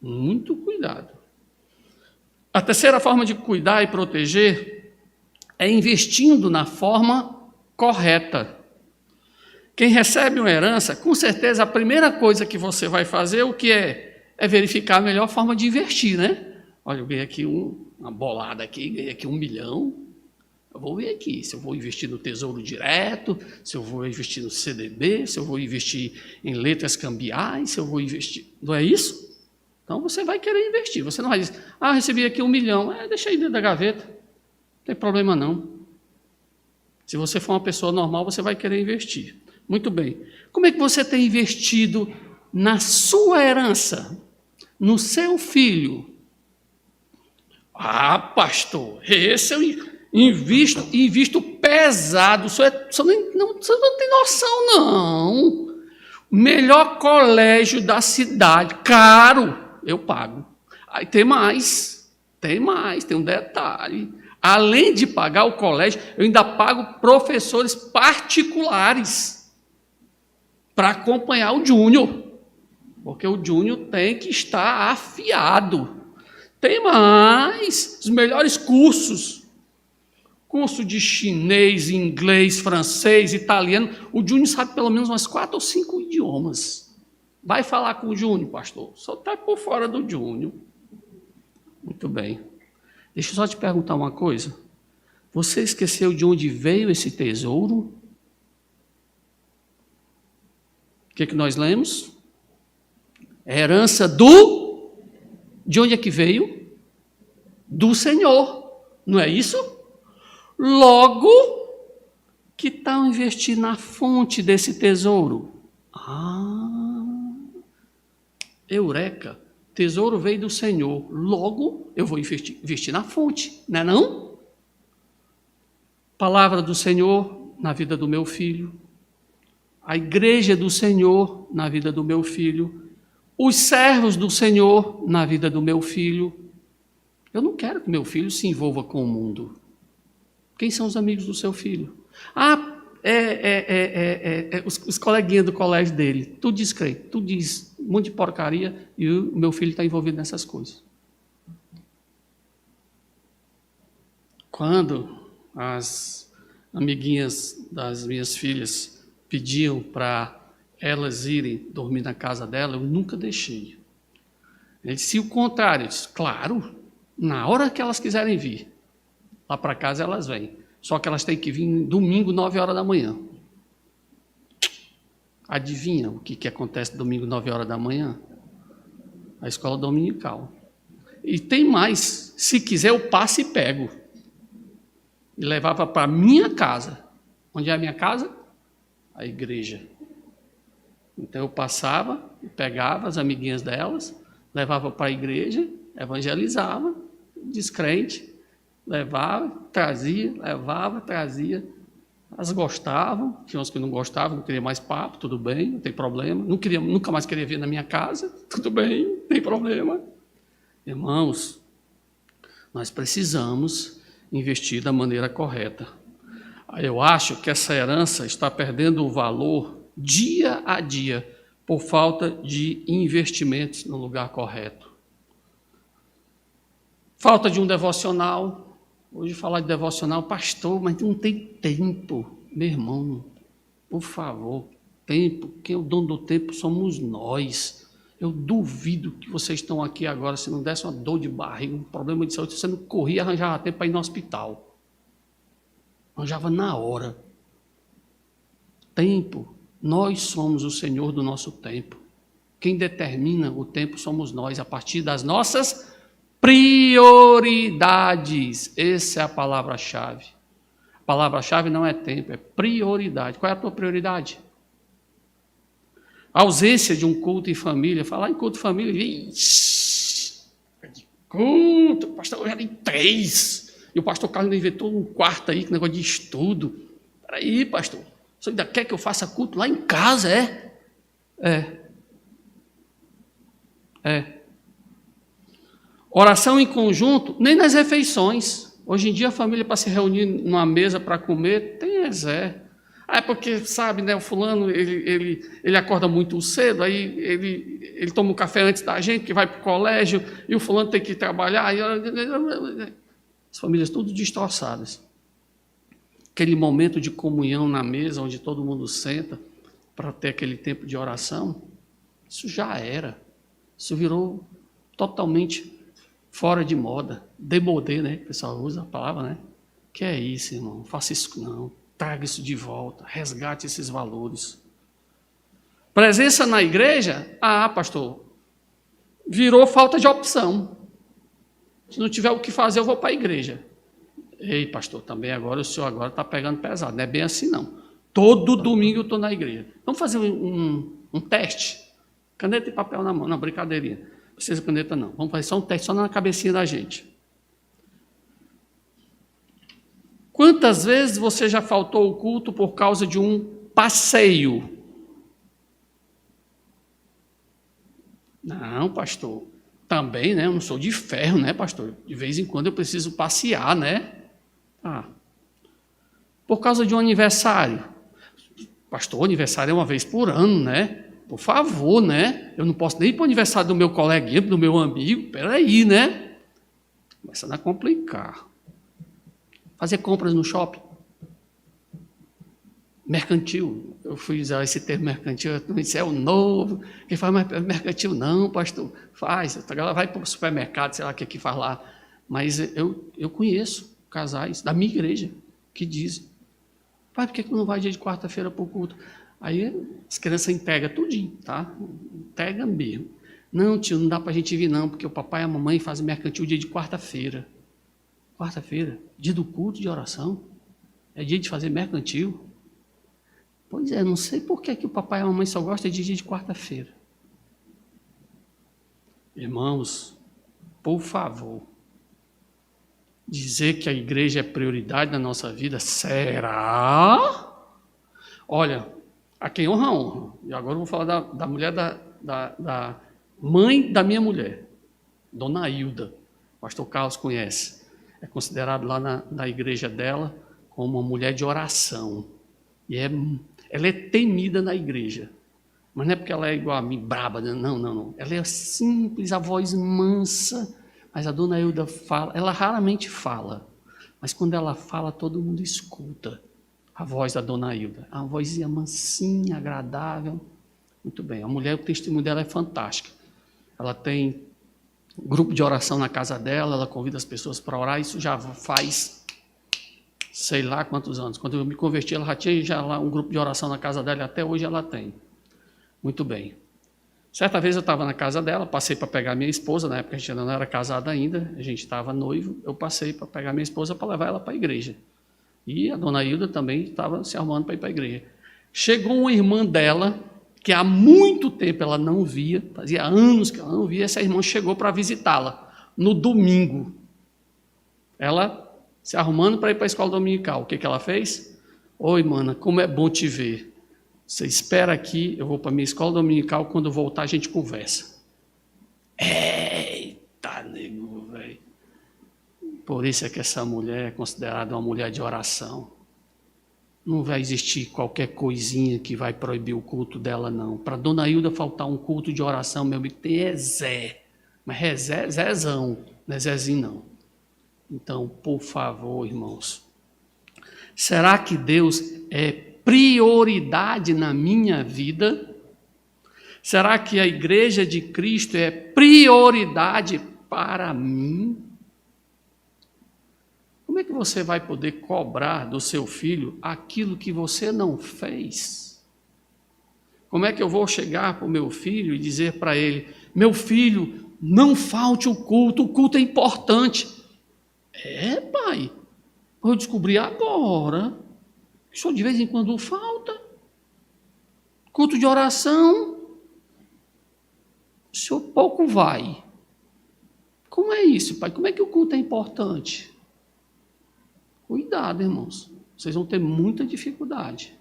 Speaker 1: Muito cuidado. A terceira forma de cuidar e proteger é investindo na forma correta. Quem recebe uma herança, com certeza a primeira coisa que você vai fazer, o que é? É verificar a melhor forma de investir, né? Olha, eu ganhei aqui uma bolada aqui, ganhei aqui 1 milhão. Eu vou ver aqui se eu vou investir no Tesouro Direto, se eu vou investir no CDB, se eu vou investir em letras cambiais, se eu vou investir... Não é isso? Então você vai querer investir. Você não vai dizer, recebi aqui 1 milhão, deixa aí dentro da gaveta. Não tem problema não. Se você for uma pessoa normal, você vai querer investir. Muito bem. Como é que você tem investido na sua herança, no seu filho? Pastor, esse eu invisto pesado. Você não tem noção, não. Melhor colégio da cidade, caro, eu pago. Aí tem um detalhe. Além de pagar o colégio, eu ainda pago professores particulares para acompanhar o Júnior, porque o Júnior tem que estar afiado. Tem mais, os melhores curso de chinês, inglês, francês, italiano. O Júnior sabe pelo menos umas 4 ou 5 idiomas. Vai falar com o Júnior, pastor? Só está por fora do Júnior. Muito bem. Deixa eu só te perguntar uma coisa. Você esqueceu de onde veio esse tesouro? O que nós lemos? Herança de onde é que veio? Do Senhor, não é isso? Logo, que tal investir na fonte desse tesouro? Eureka, tesouro veio do Senhor, logo eu vou investir na fonte, não é não? Palavra do Senhor na vida do meu filho, a igreja do Senhor na vida do meu filho, os servos do Senhor na vida do meu filho. Eu não quero que meu filho se envolva com o mundo. Quem são os amigos do seu filho? Os coleguinhas do colégio dele, tudo descrente, tudo diz um monte de porcaria e o meu filho está envolvido nessas coisas. Quando as amiguinhas das minhas filhas pediam para elas irem dormir na casa dela, eu nunca deixei. Ele disse o contrário, eu disse, claro, na hora que elas quiserem vir, lá para casa elas vêm. Só que elas têm que vir domingo, 9 horas da manhã. Adivinha o que acontece domingo, 9 horas da manhã? A escola dominical. E tem mais, se quiser eu passo e pego. E levava para a minha casa. Onde é a minha casa? A igreja. Então eu passava, pegava as amiguinhas delas, levava para a igreja, evangelizava, descrente, levava, trazia, trazia. Elas gostavam, tinha uns que não gostavam, não queria mais papo, tudo bem, não tem problema. Nunca mais queria vir na minha casa, tudo bem, não tem problema. Irmãos, nós precisamos investir da maneira correta. Eu acho que essa herança está perdendo o valor dia a dia por falta de investimentos no lugar correto. Falta de um devocional. Hoje falar de devocional, pastor, mas não tem tempo. Meu irmão, por favor, tempo. Quem é o dono do tempo somos nós. Eu duvido que vocês estão aqui agora, se não desse uma dor de barriga, um problema de saúde, você não corria e arranjava tempo para ir no hospital. Arranjava na hora. Tempo. Nós somos o Senhor do nosso tempo. Quem determina o tempo somos nós, a partir das nossas prioridades. Essa é a palavra-chave. A palavra-chave não é tempo, é prioridade. Qual é a tua prioridade? A ausência de um culto em família. Falar em culto em família, culto, o pastor já tem 3. E o pastor Carlos inventou um quarto aí, que negócio de estudo. Peraí, pastor, você ainda quer que eu faça culto lá em casa, é? É. Oração em conjunto, nem nas refeições. Hoje em dia a família, para se reunir numa mesa para comer, tem exé. É porque, sabe, né, o fulano, ele acorda muito cedo, aí ele toma um café antes da gente, que vai para o colégio, e o fulano tem que trabalhar. As famílias todas destroçadas. Aquele momento de comunhão na mesa, onde todo mundo senta, para ter aquele tempo de oração, isso já era. Isso virou totalmente fora de moda, demodé, né? O pessoal usa a palavra, né? Que é isso, irmão? Não faça isso não. Traga isso de volta. Resgate esses valores. Presença na igreja? Pastor, virou falta de opção. Se não tiver o que fazer, eu vou para a igreja. Ei, pastor, também agora o senhor agora está pegando pesado. Não é bem assim, não. Todo domingo eu estou na igreja. Vamos fazer um teste? Caneta e papel na mão. Não, brincadeirinha. Não precisa de caneta, não. Vamos fazer só um teste, só na cabecinha da gente. Quantas vezes você já faltou o culto por causa de um passeio? Não, pastor. Também, né? Eu não sou de ferro, né, pastor? De vez em quando eu preciso passear, né? Por causa de um aniversário. Pastor, aniversário é uma vez por ano, né? Por favor, né? Eu não posso nem ir para o aniversário do meu coleguinha, do meu amigo. Peraí, né? Começando a complicar. Fazer compras no shopping. Mercantil. Eu fui usar esse termo mercantil. Isso é o novo. Quem faz mercantil? Não, pastor. Faz. Ela vai para o supermercado, sei lá o que faz lá. Mas eu conheço casais da minha igreja que dizem: pai, por que não vai dia de quarta-feira para o culto? Aí as crianças entregam tudinho, tá? Entrega mesmo. Não, tio, não dá para a gente vir não, porque o papai e a mamãe fazem mercantil dia de quarta-feira. Quarta-feira? Dia do culto de oração? É dia de fazer mercantil? Pois é, não sei por que o papai e a mamãe só gostam de dia de quarta-feira. Irmãos, por favor, dizer que a igreja é prioridade na nossa vida, será? Olha, a quem honra, honra. E agora eu vou falar da mulher da mãe da minha mulher, Dona Hilda. O pastor Carlos conhece. É considerado lá na igreja dela como uma mulher de oração. E ela é temida na igreja. Mas não é porque ela é igual a mim, braba. Não. Ela é simples, a voz mansa. Mas a Dona Hilda fala, ela raramente fala. Mas quando ela fala, todo mundo escuta a voz da Dona Hilda. A vozinha mansinha, agradável. Muito bem. A mulher, o testemunho dela é fantástico. Ela tem grupo de oração na casa dela, ela convida as pessoas para orar. Isso já faz sei lá quantos anos. Quando eu me converti, ela já tinha lá um grupo de oração na casa dela e até hoje ela tem. Muito bem. Certa vez eu estava na casa dela, passei para pegar minha esposa, na época a gente ainda não era casado ainda, a gente estava noivo, eu passei para pegar minha esposa para levar ela para a igreja. E a Dona Hilda também estava se arrumando para ir para a igreja. Chegou uma irmã dela, que há muito tempo ela não via, fazia anos que ela não via, essa irmã chegou para visitá-la, no domingo. Ela se arrumando para ir para a escola dominical. O que ela fez? Oi, mana, como é bom te ver. Você espera aqui, eu vou para a minha escola dominical, quando voltar a gente conversa. Eita, nego, velho. Por isso é que essa mulher é considerada uma mulher de oração. Não vai existir qualquer coisinha que vai proibir o culto dela, não. Para Dona Hilda faltar um culto de oração, meu amigo, tem Zé. Mas é Zézão, não é Zezinho, não. Então, por favor, irmãos, será que Deus é prioridade na minha vida? Será que a igreja de Cristo é prioridade para mim? Como é que você vai poder cobrar do seu filho aquilo que você não fez? Como é que eu vou chegar para o meu filho e dizer para ele, meu filho, não falte o culto é importante. Pai, eu descobri agora que só de vez em quando falta. Culto de oração, o senhor pouco vai. Como é isso, pai? Como é que o culto é importante? Cuidado, irmãos. Vocês vão ter muita dificuldade.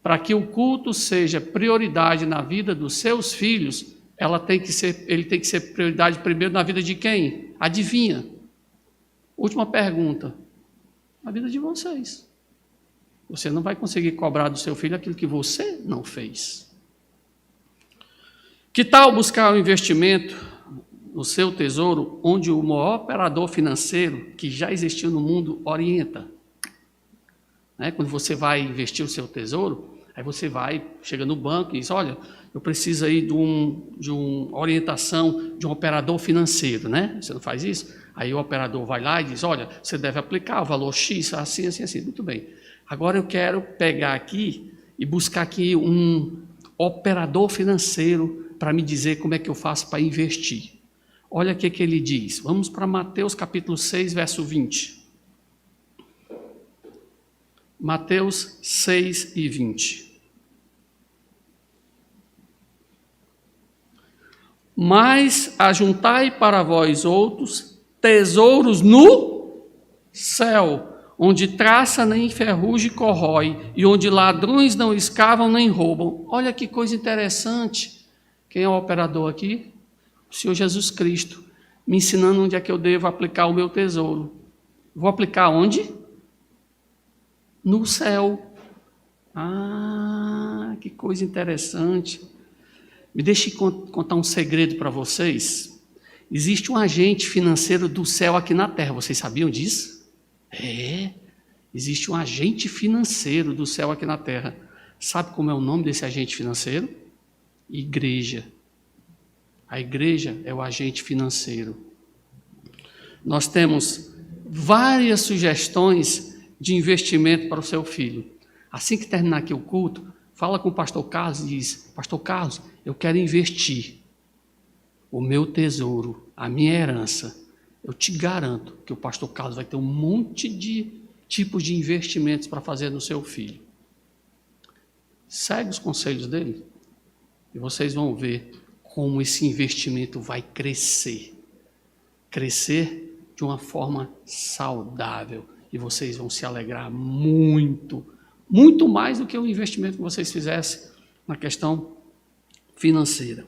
Speaker 1: Para que o culto seja prioridade na vida dos seus filhos, ele tem que ser prioridade primeiro na vida de quem? Adivinha? Última pergunta. Na vida de vocês. Você não vai conseguir cobrar do seu filho aquilo que você não fez. Que tal buscar um investimento no seu tesouro, onde o maior operador financeiro que já existiu no mundo orienta? Quando você vai investir o seu tesouro, aí você chega no banco e diz, olha, eu preciso aí de uma orientação de um operador financeiro, né? Você não faz isso? Aí o operador vai lá e diz, olha, você deve aplicar o valor X, assim. Muito bem. Agora eu quero pegar aqui e buscar aqui um operador financeiro para me dizer como é que eu faço para investir. Olha o que ele diz. Vamos para Mateus capítulo 6, verso 20. Mateus 6 e 20. Mas ajuntai para vós outros tesouros no céu, onde traça nem ferrugem corrói, e onde ladrões não escavam nem roubam. Olha que coisa interessante. Quem é o operador aqui? O Senhor Jesus Cristo, me ensinando onde é que eu devo aplicar o meu tesouro. Vou aplicar onde? No céu. Ah, que coisa interessante. Me deixe contar um segredo para vocês. Existe um agente financeiro do céu aqui na terra. Vocês sabiam disso? Existe um agente financeiro do céu aqui na terra. Sabe como é o nome desse agente financeiro? Igreja. A igreja é o agente financeiro. Nós temos várias sugestões de investimento para o seu filho. Assim que terminar aqui o culto, fala com o pastor Carlos e diz, pastor Carlos, eu quero investir o meu tesouro, a minha herança. Eu te garanto que o pastor Carlos vai ter um monte de tipos de investimentos para fazer no seu filho. Segue os conselhos dele e vocês vão ver como esse investimento vai crescer. Crescer de uma forma saudável. E vocês vão se alegrar muito, muito mais do que o investimento que vocês fizessem na questão financeira.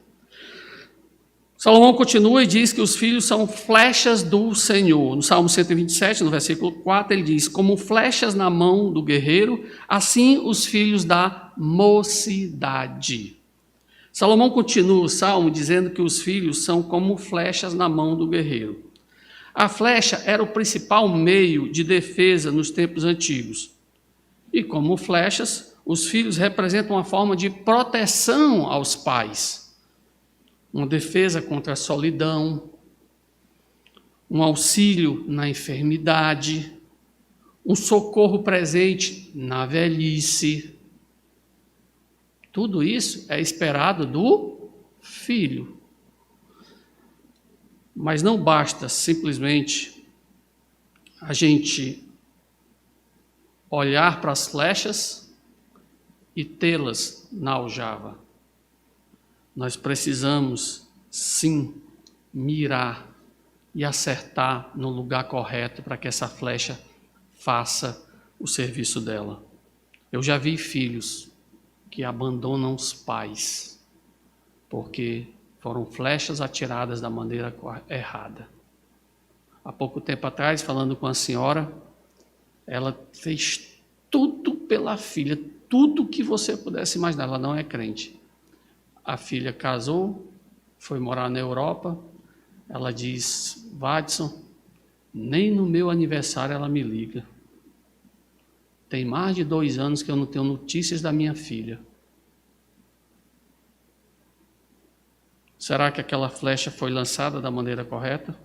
Speaker 1: Salomão continua e diz que os filhos são flechas do Senhor. No Salmo 127, no versículo 4, ele diz: como flechas na mão do guerreiro, assim os filhos da mocidade. Salomão continua o Salmo dizendo que os filhos são como flechas na mão do guerreiro. A flecha era o principal meio de defesa nos tempos antigos. E como flechas, os filhos representam uma forma de proteção aos pais. Uma defesa contra a solidão, um auxílio na enfermidade, um socorro presente na velhice. Tudo isso é esperado do filho. Mas não basta simplesmente a gente olhar para as flechas e tê-las na aljava. Nós precisamos, sim, mirar e acertar no lugar correto para que essa flecha faça o serviço dela. Eu já vi filhos que abandonam os pais porque foram flechas atiradas da maneira errada. Há pouco tempo atrás, falando com a senhora, ela fez tudo pela filha, tudo que você pudesse imaginar. Ela não é crente. A filha casou, foi morar na Europa. Ela diz: Vadson, nem no meu aniversário ela me liga. Tem mais de 2 anos que eu não tenho notícias da minha filha. Será que aquela flecha foi lançada da maneira correta?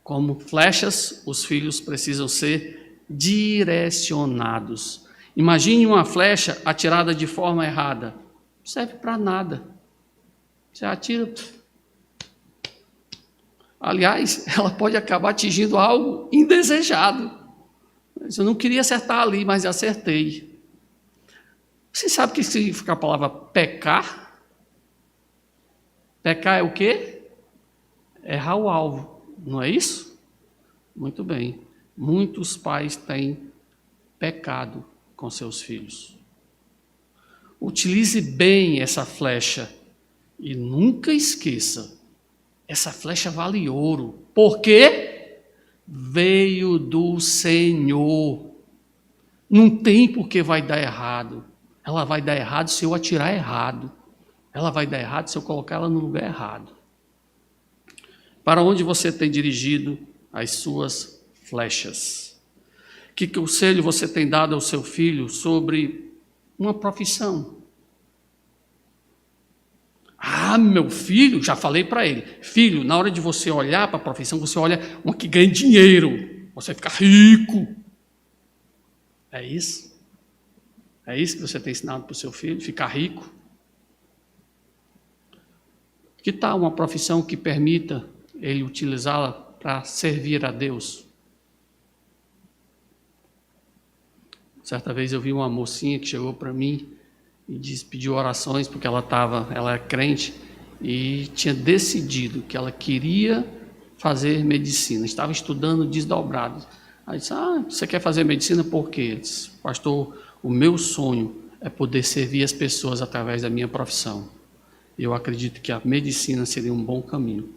Speaker 1: Como flechas, os filhos precisam ser direcionados. Imagine uma flecha atirada de forma errada. Não serve para nada. Você atira. Aliás, ela pode acabar atingindo algo indesejado. Eu não queria acertar ali, mas acertei. Você sabe o que significa a palavra pecar? Pecar é o quê? Errar o alvo, não é isso? Muito bem. Muitos pais têm pecado com seus filhos. Utilize bem essa flecha e nunca esqueça, essa flecha vale ouro. Por quê? Veio do Senhor. Não tem por que vai dar errado. Ela vai dar errado se eu atirar errado. Ela vai dar errado se eu colocar ela no lugar errado. Para onde você tem dirigido as suas flechas? Que conselho você tem dado ao seu filho sobre uma profissão? Ah, meu filho, já falei para ele, filho, na hora de você olhar para a profissão, você olha uma que ganha dinheiro, você fica rico. É isso? É isso que você tem ensinado para o seu filho, ficar rico? Que tal uma profissão que permita ele utilizá-la para servir a Deus? Certa vez eu vi uma mocinha que chegou para mim e pediu orações porque ela é crente e tinha decidido que ela queria fazer medicina, estava estudando desdobrado. Aí disse: você quer fazer medicina por quê? Eu disse: pastor, o meu sonho é poder servir as pessoas através da minha profissão. Eu acredito que a medicina seria um bom caminho.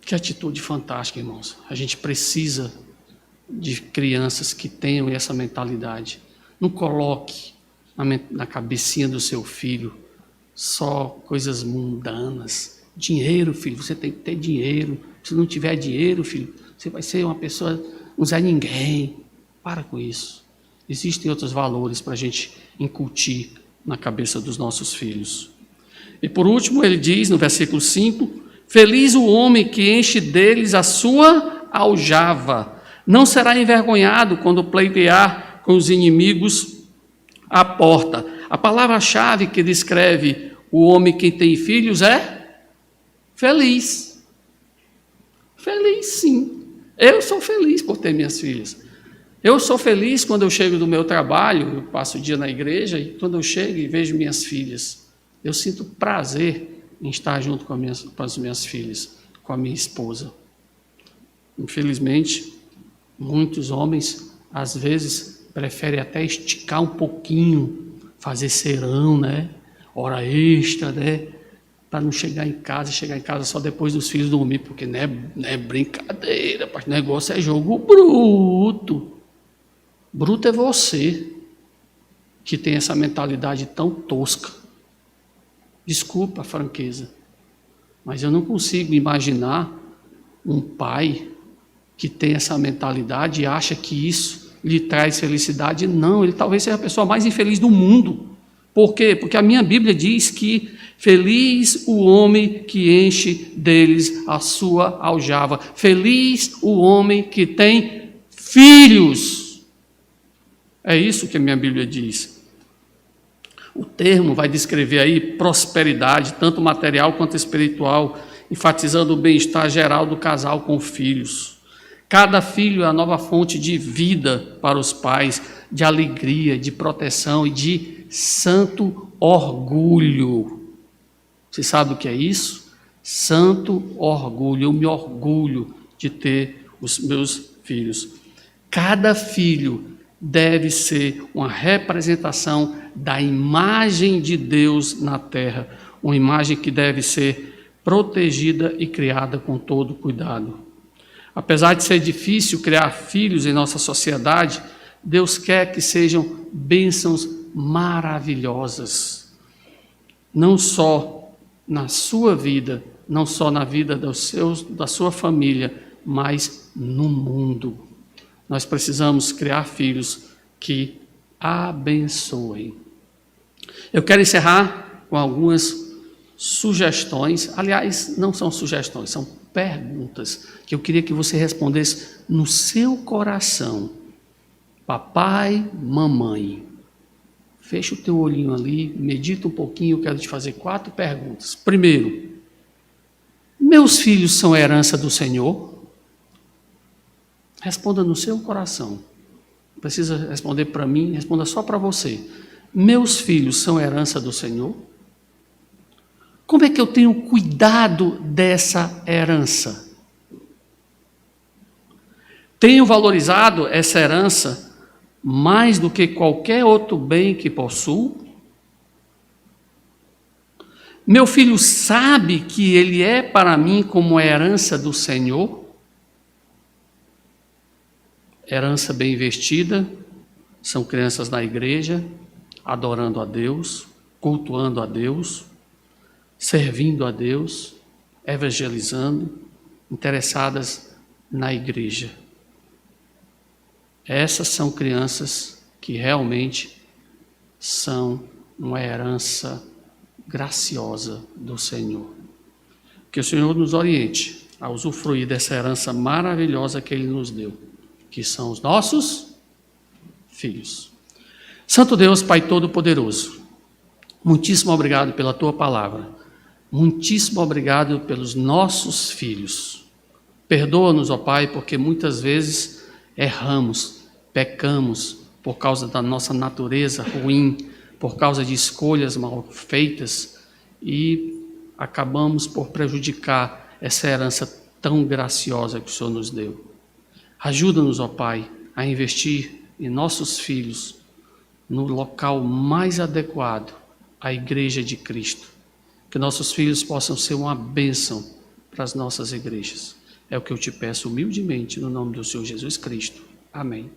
Speaker 1: Que atitude fantástica, irmãos. A gente precisa de crianças que tenham essa mentalidade. Não coloque na cabecinha do seu filho só coisas mundanas. Dinheiro, filho, você tem que ter dinheiro. Se não tiver dinheiro, filho, você vai ser uma pessoa, não é ninguém. Para com isso. Existem outros valores para a gente incutir na cabeça dos nossos filhos. E por último, ele diz no versículo 5: feliz o homem que enche deles a sua aljava, não será envergonhado quando pleitear com os inimigos à porta. A palavra-chave que descreve o homem que tem filhos é feliz. Feliz, sim. Eu sou feliz por ter minhas filhas. Eu sou feliz quando eu chego do meu trabalho, eu passo o dia na igreja, e quando eu chego e vejo minhas filhas. Eu sinto prazer em estar junto com as minhas filhas, com a minha esposa. Infelizmente, muitos homens, às vezes, preferem até esticar um pouquinho, fazer serão, né? Hora extra, né? Para não chegar em casa só depois dos filhos dormir, porque não é brincadeira, o negócio é jogo bruto. Bruto é você que tem essa mentalidade tão tosca. Desculpa a franqueza, mas eu não consigo imaginar um pai que tem essa mentalidade e acha que isso lhe traz felicidade. Não, ele talvez seja a pessoa mais infeliz do mundo. Por quê? Porque a minha Bíblia diz que feliz o homem que enche deles a sua aljava. Feliz o homem que tem filhos. É isso que a minha Bíblia diz. O termo vai descrever aí prosperidade, tanto material quanto espiritual, enfatizando o bem-estar geral do casal com filhos. Cada filho é a nova fonte de vida para os pais, de alegria, de proteção e de santo orgulho. Você sabe o que é isso? Santo orgulho. Eu me orgulho de ter os meus filhos. Cada filho deve ser uma representação da imagem de Deus na terra, uma imagem que deve ser protegida e criada com todo cuidado. Apesar de ser difícil criar filhos em nossa sociedade, Deus quer que sejam bênçãos maravilhosas, não só na sua vida, não só na vida da sua família, mas no mundo. Nós precisamos criar filhos que abençoem. Eu quero encerrar com algumas sugestões, aliás, não são sugestões, são perguntas que eu queria que você respondesse no seu coração. Papai, mamãe, fecha o teu olhinho ali, medita um pouquinho, eu quero te fazer 4 perguntas. Primeiro, meus filhos são herança do Senhor? Responda no seu coração. Não precisa responder para mim, responda só para você. Meus filhos são herança do Senhor? Como é que eu tenho cuidado dessa herança? Tenho valorizado essa herança mais do que qualquer outro bem que possuo? Meu filho sabe que ele é para mim como herança do Senhor? Herança bem investida, são crianças na igreja, adorando a Deus, cultuando a Deus, servindo a Deus, evangelizando, interessadas na igreja. Essas são crianças que realmente são uma herança graciosa do Senhor. Que o Senhor nos oriente a usufruir dessa herança maravilhosa que Ele nos deu, que são os nossos filhos. Santo Deus, Pai Todo-Poderoso, muitíssimo obrigado pela Tua palavra, muitíssimo obrigado pelos nossos filhos. Perdoa-nos, ó Pai, porque muitas vezes erramos, pecamos por causa da nossa natureza ruim, por causa de escolhas mal feitas e acabamos por prejudicar essa herança tão graciosa que o Senhor nos deu. Ajuda-nos, ó Pai, a investir em nossos filhos no local mais adequado, a Igreja de Cristo. Que nossos filhos possam ser uma bênção para as nossas igrejas. É o que eu te peço humildemente no nome do Senhor Jesus Cristo. Amém.